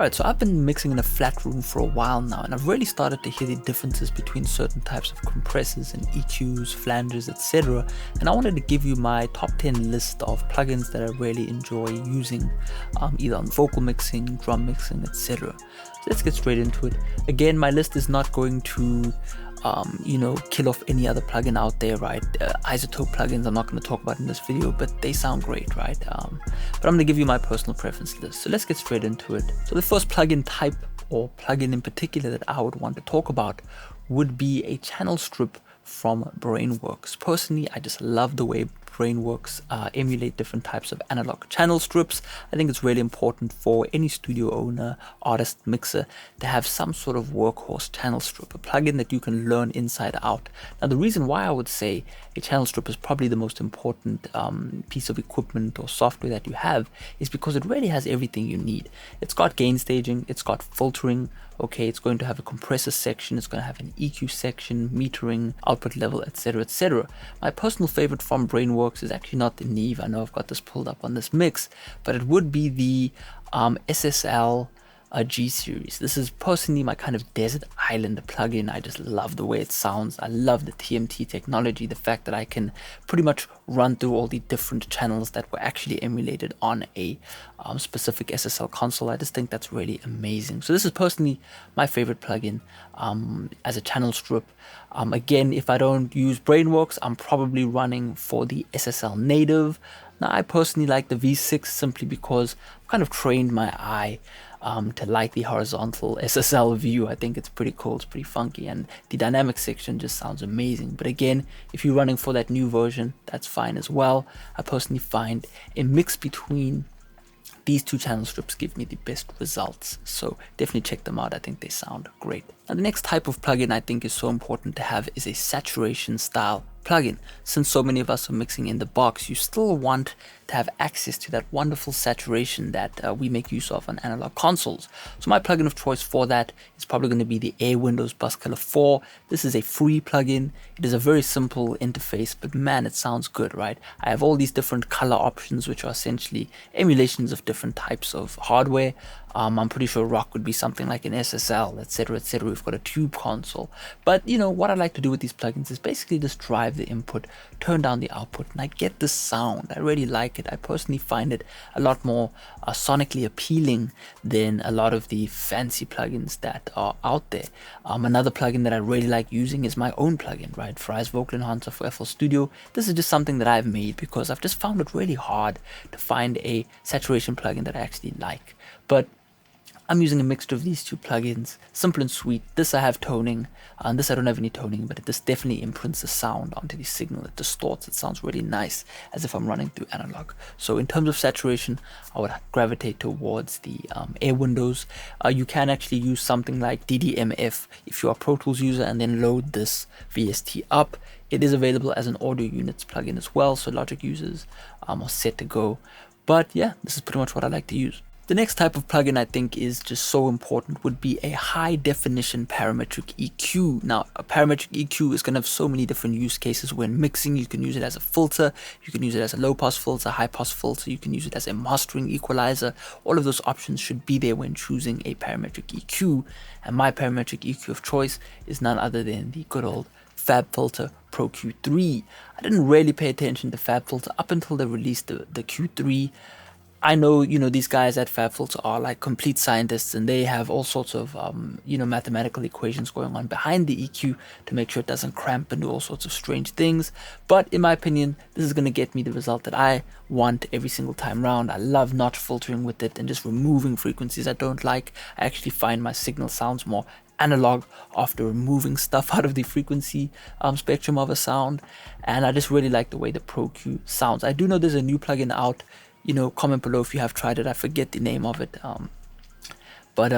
Alright, so I've been mixing in a flat room for a while now, and I've really started to hear the differences between certain types of compressors and EQs, flangers, etc. And I wanted to give you my top 10 list of plugins that I really enjoy using, either on vocal mixing, drum mixing, etc. So let's get straight into it. Again, my list is not going to kill off any other plugin out there, right? Isotope plugins I'm not going to talk about in this video, but they sound great, right? But I'm going to give you my personal preference list. So let's get straight into it. So the first plugin type, or plugin in particular, that I would want to talk about would be a channel strip from Brainworks. Personally, I just love the way Brainworks emulate different types of analog channel strips. I think it's really important for any studio owner, artist, mixer to have some sort of workhorse channel strip, a plugin that you can learn inside out. Now, the reason why I would say a channel strip is probably the most important piece of equipment or software that you have is because it really has everything you need. It's got gain staging, it's got filtering, okay, it's going to have a compressor section, it's going to have an EQ section, metering, output level, etc, etc. My personal favorite from Brainworks is actually not the Neve. I know I've got this pulled up on this mix, but it would be the SSL G series. This is personally my kind of desert island plugin. I just love the way it sounds. I love the TMT technology, the fact that I can pretty much run through all the different channels that were actually emulated on a specific SSL console. I just think that's really amazing. So this is personally my favorite plugin as a channel strip. Again, if I don't use Brainworks, I'm probably running for the SSL native. Now, I personally like the V6 simply because I've kind of trained my eye to like the horizontal SSL view. I think it's pretty cool, it's pretty funky, and the dynamic section just sounds amazing. But again, if you're running for that new version, that's fine as well. I personally find a mix between these two channel strips give me the best results, so definitely check them out. I think they sound great. Now, the next type of plugin I think is so important to have is a saturation style plugin. Since so many of us are mixing in the box, you still want to have access to that wonderful saturation that we make use of on analog consoles. So my plugin of choice for that is probably going to be the Air Windows Bus Killer 4. This is a free plugin. It is a very simple interface, but man, it sounds good, right? I have all these different color options, which are essentially emulations of different types of hardware. I'm pretty sure rock would be something like an SSL, etc, etc. We've got a tube console. But you know what I like to do with these plugins is basically just drive the input, turn down the output, and I get this sound. I really like it. I personally find it a lot more sonically appealing than a lot of the fancy plugins that are out there. Another plugin that I really like using is my own plugin, right? Farai's Vocal Enhancer for FL Studio. This is just something that I've made because I've just found it really hard to find a saturation plugin that I actually like. But I'm using a mixture of these two plugins, simple and sweet. This I have toning, and this I don't have any toning, but this definitely imprints the sound onto the signal. It distorts, it sounds really nice, as if I'm running through analog. So in terms of saturation, I would gravitate towards the Air Windows. You can actually use something like DDMF if you are a Pro Tools user, and then load this VST up. It is available as an audio units plugin as well, so Logic users are set to go. But yeah, this is pretty much what I like to use. The next type of plugin I think is just so important would be a high definition parametric EQ. Now, a parametric EQ is going to have so many different use cases when mixing. You can use it as a filter, you can use it as a low pass filter, high pass filter, you can use it as a mastering equalizer. All of those options should be there when choosing a parametric EQ. And my parametric EQ of choice is none other than the good old FabFilter Pro Q3. I didn't really pay attention to FabFilter up until they released the Q3. I know, these guys at FabFilter are like complete scientists, and they have all sorts of, mathematical equations going on behind the EQ to make sure it doesn't cramp and do all sorts of strange things. But in my opinion, this is going to get me the result that I want every single time round. I love notch filtering with it and just removing frequencies I don't like. I actually find my signal sounds more analog after removing stuff out of the frequency spectrum of a sound, and I just really like the way the Pro Q sounds. I do know there's a new plugin out. Comment below if you have tried it. I forget the name of it. But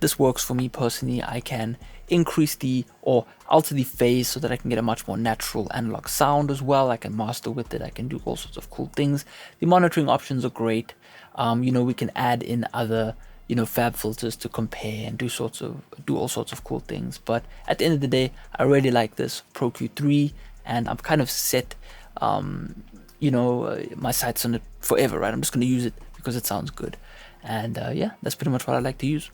this works for me personally. I can increase or alter the phase so that I can get a much more natural analog sound as well. I can master with it. I can do all sorts of cool things. The monitoring options are great. We can add in other, fab filters to compare and do all sorts of cool things. But at the end of the day, I really like this Pro Q3, and I'm kind of set my sights on it forever, right? I'm just going to use it because it sounds good. And yeah, that's pretty much what I like to use.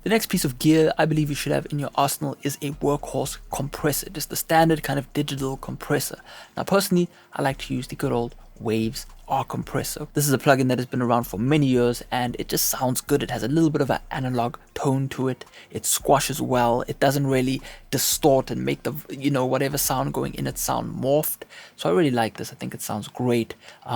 The next piece of gear I believe you should have in your arsenal is a workhorse compressor, just the standard kind of digital compressor. Now personally, I like to use the good old Waves R compressor. This is a plugin that has been around for many years and it just sounds good. It has a little bit of an analog tone to it. It squashes well. It doesn't really distort and make the, you know, whatever sound going in it sound morphed. So I really like this. I think it sounds great.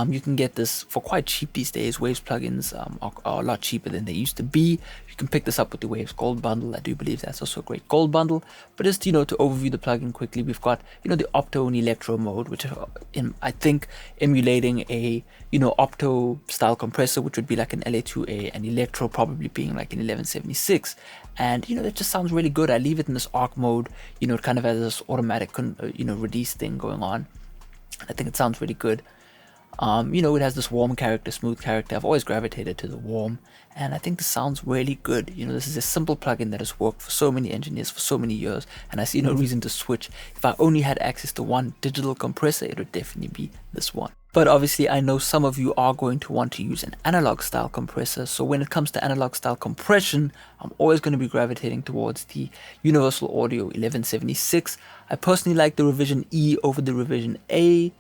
You can get this for quite cheap these days. Waves plugins are a lot cheaper than they used to be. You can pick this up with the Waves Gold bundle. I do believe that's also a great gold bundle. But just, you know, to overview the plugin quickly, we've got, you know, the opto and electro mode, which I think emulating a, you know, opto style compressor, which would be like an LA2A, and electro probably being like an 1176. And, you know, that just sounds really good. I leave it in this arc mode. You know, it kind of has this automatic, you know, release thing going on. I think it sounds really good. You know, it has this warm character, smooth character. I've always gravitated to the warm, and I think this sounds really good. You know, this is a simple plugin that has worked for so many engineers for so many years, and I see no reason to switch. If I only had access to one digital compressor, it would definitely be this one. But obviously, I know some of you are going to want to use an analog style compressor. So when it comes to analog style compression, I'm always going to be gravitating towards the Universal Audio 1176. I personally like the Revision E over the Revision A.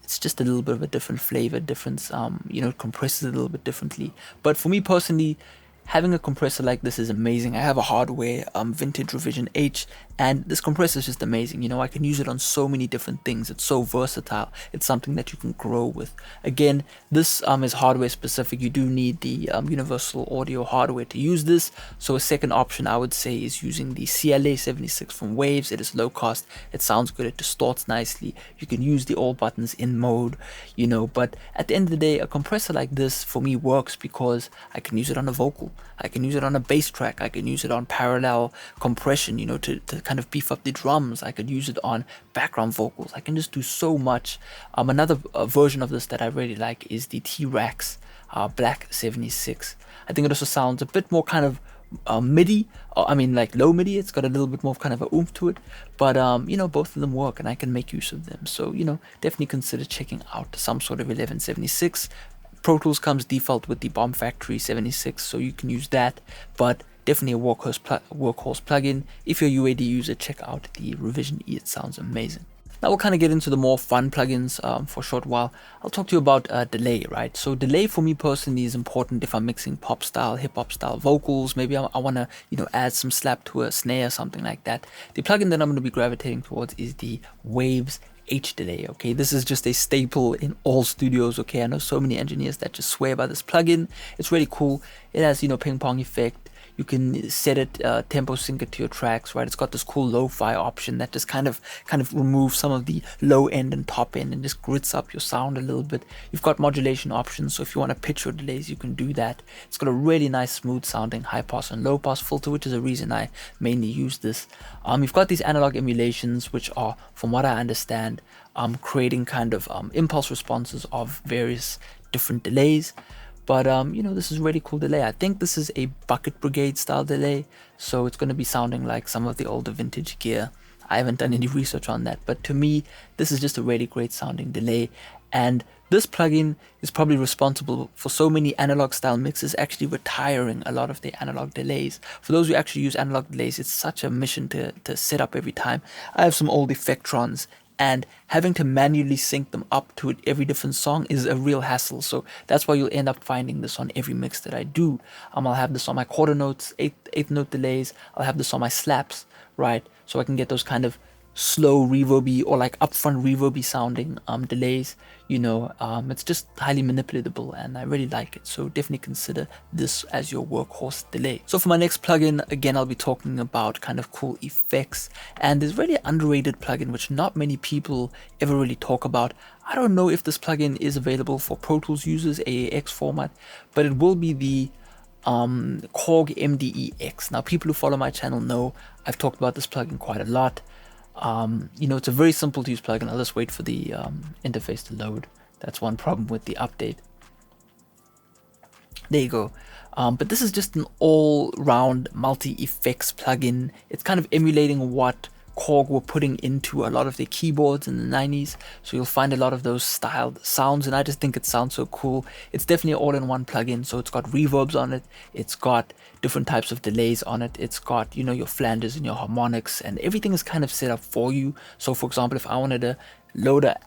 It's just a little bit of a different flavor difference. You know, it compresses a little bit differently. But for me personally, having a compressor like this is amazing. I have a hardware vintage Revision H, and this compressor is just amazing. You know, I can use it on so many different things. It's so versatile. It's something that you can grow with. Again, this is hardware specific. You do need the Universal Audio hardware to use this. So a second option I would say is using the CLA 76 from Waves. It is low cost. It sounds good. It distorts nicely. You can use the all buttons in mode, you know, but at the end of the day, a compressor like this for me works because I can use it on a vocal. I can use it on a bass track. I can use it on parallel compression, you know, to kind of beef up the drums. I could use it on background vocals. I can just do so much. Another version of this that I really like is the T-Rex Black 76. I think it also sounds a bit more kind of MIDI, I mean like low MIDI. It's got a little bit more of kind of a oomph to it, but you know, both of them work and I can make use of them. So, you know, definitely consider checking out some sort of 1176. Pro Tools comes default with the Bomb Factory 76, so you can use that, but definitely a workhorse plugin. If you're a UAD user, check out the Revision E. It sounds amazing. Now we'll kind of get into the more fun plugins for a short while. I'll talk to you about delay, right? So delay for me personally is important if I'm mixing pop style, hip hop style vocals. Maybe I want to, you know, add some slap to a snare or something like that. The plugin that I'm going to be gravitating towards is the Waves H delay. Okay, this is just a staple in all studios. Okay, I know so many engineers that just swear by this plugin. It's really cool. It has, you know, ping pong effect. You can set it tempo sync it to your tracks, right? It's got this cool lo-fi option that just kind of removes some of the low end and top end and just grits up your sound a little bit. You've got modulation options, so if you want to pitch your delays, you can do that. It's got a really nice smooth sounding high pass and low pass filter, which is a reason I mainly use this. You've got these analog emulations, which are, from what I understand, creating kind of impulse responses of various different delays. But, you know, this is really cool delay. I think this is a Bucket Brigade style delay, so it's going to be sounding like some of the older vintage gear. I haven't done any research on that, but to me, this is just a really great sounding delay. And this plugin is probably responsible for so many analog style mixes actually retiring a lot of the analog delays. For those who actually use analog delays, it's such a mission to set up every time. I have some old Effectrons, and having to manually sync them up to every different song is a real hassle. So that's why you'll end up finding this on every mix that I do. I'll have this on my quarter notes, eighth note delays. I'll have this on my slaps, right? So I can get those kind of slow reverby or like upfront reverby sounding delays. You know, it's just highly manipulatable and I really like it. So definitely consider this as your workhorse delay. So for my next plugin, again, I'll be talking about kind of cool effects, and there's really an underrated plugin which not many people ever really talk about. I don't know if this plugin is available for Pro Tools users, AAX format, but it will be the Korg MDEX. Now, people who follow my channel know I've talked about this plugin quite a lot. You know, it's a very simple to use plugin. I'll just wait for the interface to load. That's one problem with the update. There you go. But this is just an all-round multi-effects plugin. It's kind of emulating what Korg were putting into a lot of their keyboards in the 90s. So you'll find a lot of those styled sounds, and I just think it sounds so cool. It's definitely an all-in-one plugin. So it's got reverbs on it, it's got different types of delays on it, it's got, you know, your flangers and your harmonics, and everything is kind of set up for you. So for example, if I wanted to load a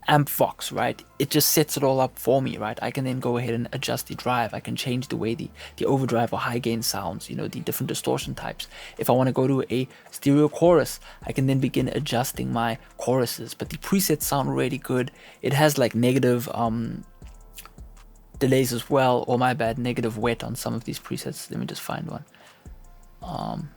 amp Vox, right, it just sets it all up for me, right? I can then go ahead and adjust the drive. I can change the way the overdrive or high gain sounds, you know, the different distortion types. If I want to go to a stereo chorus, I can then begin adjusting my choruses. But the presets sound really good. It has like negative delays as well, or my bad, negative wet on some of these presets. Let me just find one.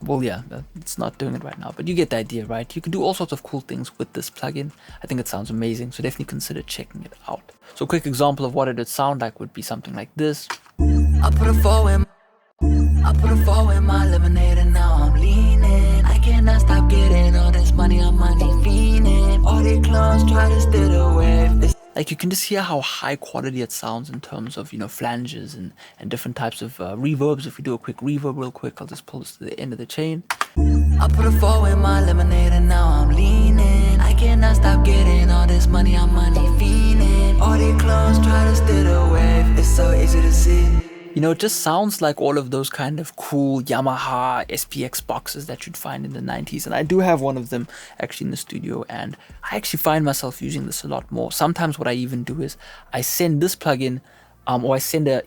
Well, yeah, it's not doing it right now, but you get the idea, right? You can do all sorts of cool things with this plugin. I think it sounds amazing, so definitely consider checking it out. So a quick example of what it would sound like would be something like this. I put a four in my lemonade and now I'm leaning. I cannot stop getting all this money, I'm money fiending. All the clones try to steal the wave. Like, you can just hear how high quality it sounds in terms of, you know, flanges and different types of reverbs. If we do a quick reverb real quick, I'll just pull this to the end of the chain. I put a four in my lemonade and now I'm leaning. I cannot stop getting all this money, I'm money fiending. All the clones try to steal the wave. It's so easy to see. You know, it just sounds like all of those kind of cool Yamaha SPX boxes that you'd find in the 90s. And I do have one of them actually in the studio, and I actually find myself using this a lot more. Sometimes what I even do is I send this plugin, or I send a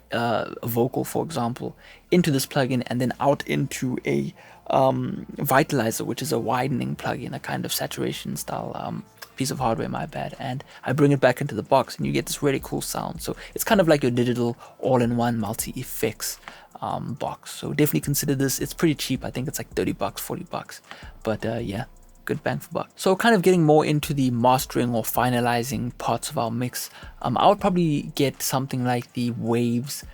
vocal, for example, into this plugin and then out into a vitalizer, which is a widening plugin, a kind of saturation style piece of hardware, my bad, and I bring it back into the box and you get this really cool sound. So it's kind of like your digital all-in-one multi-effects box. So definitely consider this. It's pretty cheap. I think it's like 30 bucks, 40 bucks, but yeah, good bang for buck. So kind of getting more into the mastering or finalizing parts of our mix, I would probably get something like the Waves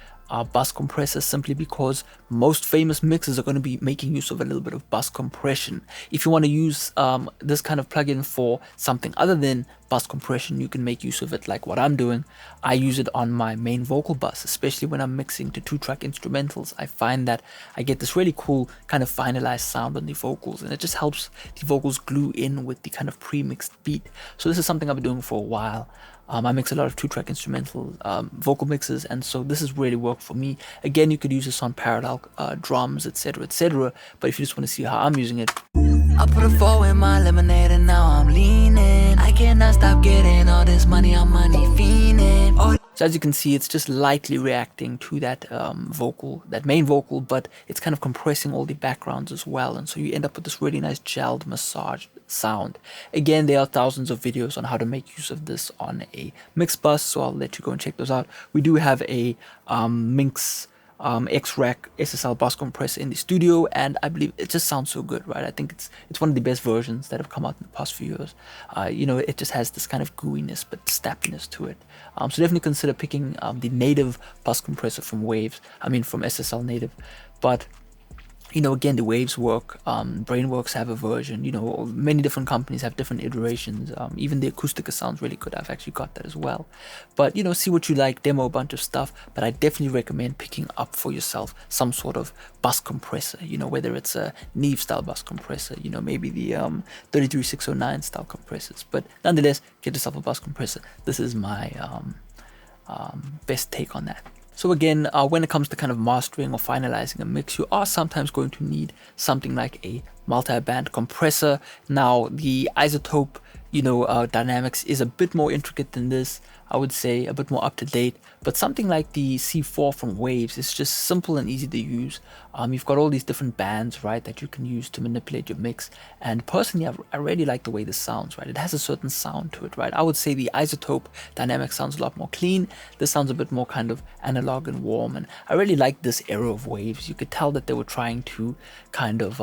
bus compressor, simply because most famous mixers are going to be making use of a little bit of bus compression. If you want to use this kind of plugin for something other than bus compression, you can make use of it like what I'm doing. I use it on my main vocal bus, especially when I'm mixing to 2-track instrumentals. I find that I get this really cool kind of finalized sound on the vocals, and it just helps the vocals glue in with the kind of pre-mixed beat. So this is something I've been doing for a while. I mix a lot of 2-track instrumental vocal mixes, and so this has really worked for me. Again, you could use this on parallel drums, etc., etc. But if you just want to see how I'm using it, I put a four in my lemonade and now I'm leaning. I cannot stop getting all this money, I'm money fiending. So as you can see, it's just lightly reacting to that vocal, that main vocal, but it's kind of compressing all the backgrounds as well, and so you end up with this really nice gelled, massaged sound. Again, there are thousands of videos on how to make use of this on a mix bus, so I'll let you go and check those out. We do have a Minx X-Rack SSL bus compressor in the studio, and I believe it just sounds so good, right? I think it's one of the best versions that have come out in the past few years. You know, it just has this kind of gooiness but snappiness to it. So definitely consider picking the native bus compressor from Waves. I mean, from SSL native. But you know, again, the Waves work, Brainworks have a version, you know, many different companies have different iterations. Even the Acoustica sounds really good. I've actually got that as well. But, you know, see what you like, demo a bunch of stuff. But I definitely recommend picking up for yourself some sort of bus compressor, you know, whether it's a Neve style bus compressor, you know, maybe the 33609 style compressors. But nonetheless, get yourself a bus compressor. This is my best take on that. So again, when it comes to kind of mastering or finalizing a mix, you are sometimes going to need something like a multi-band compressor. Now, the isotope, you know, dynamics is a bit more intricate than this. I would say a bit more up to date, but something like the C4 from Waves is just simple and easy to use. You've got all these different bands, right, that you can use to manipulate your mix. And personally, I really like the way this sounds, right? It has a certain sound to it, right? I would say the isotope dynamic sounds a lot more clean. This sounds a bit more kind of analog and warm. And I really like this era of Waves. You could tell that they were trying to kind of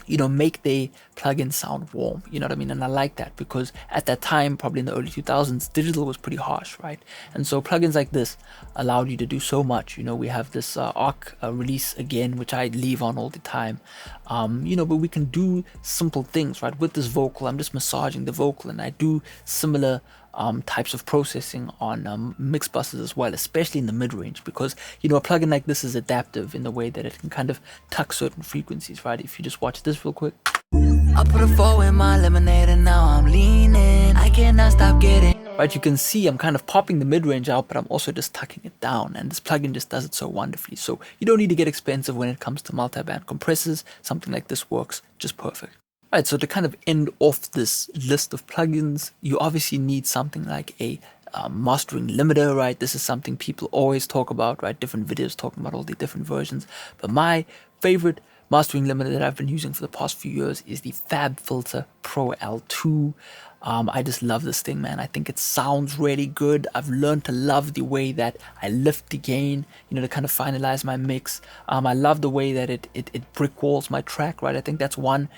you know, make the plugin sound warm, you know what I mean? And I like that because at that time, probably in the early 2000s, digital was pretty harsh, right? And so plugins like this allowed you to do so much. You know, we have this ARC release again, which I leave on all the time, you know, but we can do simple things, right? With this vocal, I'm just massaging the vocal, and I do similar types of processing on mix buses as well, especially in the mid-range, because, you know, a plugin like this is adaptive in the way that it can kind of tuck certain frequencies, right? If you just watch this real quick. I put a 4 in my lemonade and now I'm leaning. I cannot stop getting. Right, you can see I'm kind of popping the mid-range out, but I'm also just tucking it down, and this plugin just does it so wonderfully. So you don't need to get expensive when it comes to multi-band compressors. Something like this works just perfect. Right, so to kind of end off this list of plugins, you obviously need something like a mastering limiter, right? This is something people always talk about, right? Different videos talking about all the different versions. But my favorite mastering limiter that I've been using for the past few years is the FabFilter Pro L2. I just love this thing, man. I think it sounds really good. I've learned to love the way that I lift the gain, you know, to kind of finalize my mix. I love the way that it brick walls my track, right? I think that's one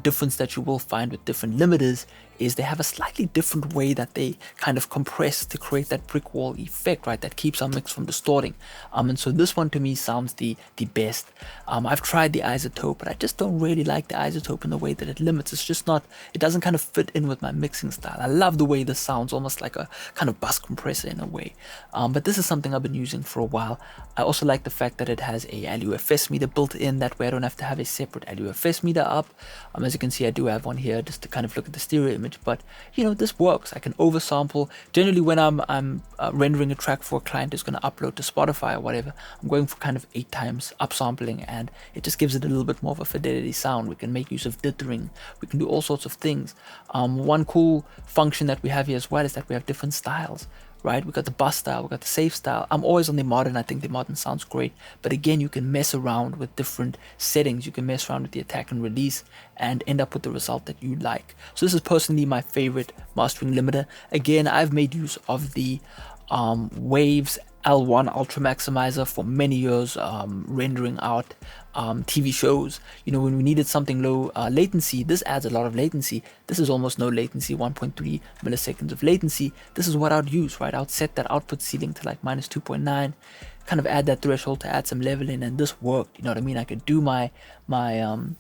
difference that you will find with different limiters, is they have a slightly different way that they kind of compress to create that brick wall effect, right? That keeps our mix from distorting. And so this one to me sounds the best. I've tried the isotope, but I just don't really like the isotope in the way that it limits. It's just not, it doesn't kind of fit in with my mixing style. I love the way this sounds, almost like a kind of bus compressor in a way. But this is something I've been using for a while. I also like the fact that it has a LUFS meter built in. That way I don't have to have a separate LUFS meter up. As you can see, I do have one here just to kind of look at the stereo image, but you know, this works. I can oversample. Generally, when I'm rendering a track for a client who's going to upload to Spotify or whatever, I'm going for kind of 8 times upsampling, and it just gives it a little bit more of a fidelity sound. We can make use of dithering. We can do all sorts of things. One cool function that we have here as well is that we have different styles. Right, we got the bus style, we got the safe style. I'm always on the modern. I think the modern sounds great, but again, you can mess around with different settings. You can mess around with the attack and release and end up with the result that you like. So this is personally my favorite mastering limiter. Again, I've made use of the Waves L1 Ultra Maximizer for many years, rendering out TV shows. You know, when we needed something low latency, this adds a lot of latency. This is almost no latency, 1.3 milliseconds of latency. This is what I'd use, right? I'd set that output ceiling to like minus 2.9, kind of add that threshold to add some leveling, and this worked. You know what I mean? I could do my quantizing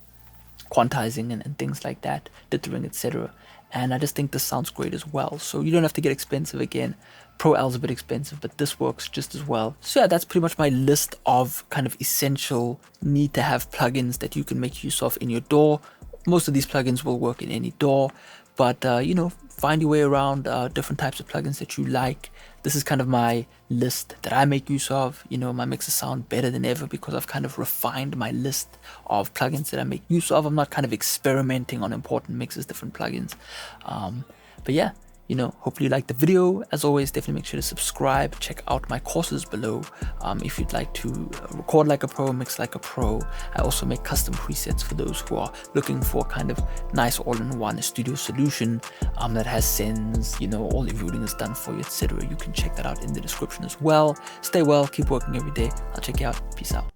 and things like that, dithering, etc. And I just think this sounds great as well. So you don't have to get expensive again. Pro L's a bit expensive, but this works just as well. So yeah, that's pretty much my list of kind of essential need to have plugins that you can make use of in your DAW. Most of these plugins will work in any DAW, but you know, find your way around different types of plugins that you like. This is kind of my list that I make use of. You know, my mixes sound better than ever because I've kind of refined my list of plugins that I make use of. I'm not kind of experimenting on important mixes, different plugins. But yeah, you know, hopefully you liked the video. As always, definitely make sure to subscribe. Check out my courses below if you'd like to record like a pro, mix like a pro. I also make custom presets for those who are looking for kind of nice all-in-one studio solution that has sends, you know, all the routing is done for you, etc. You can check that out in the description as well. Stay well, keep working every day. I'll check you out. Peace out.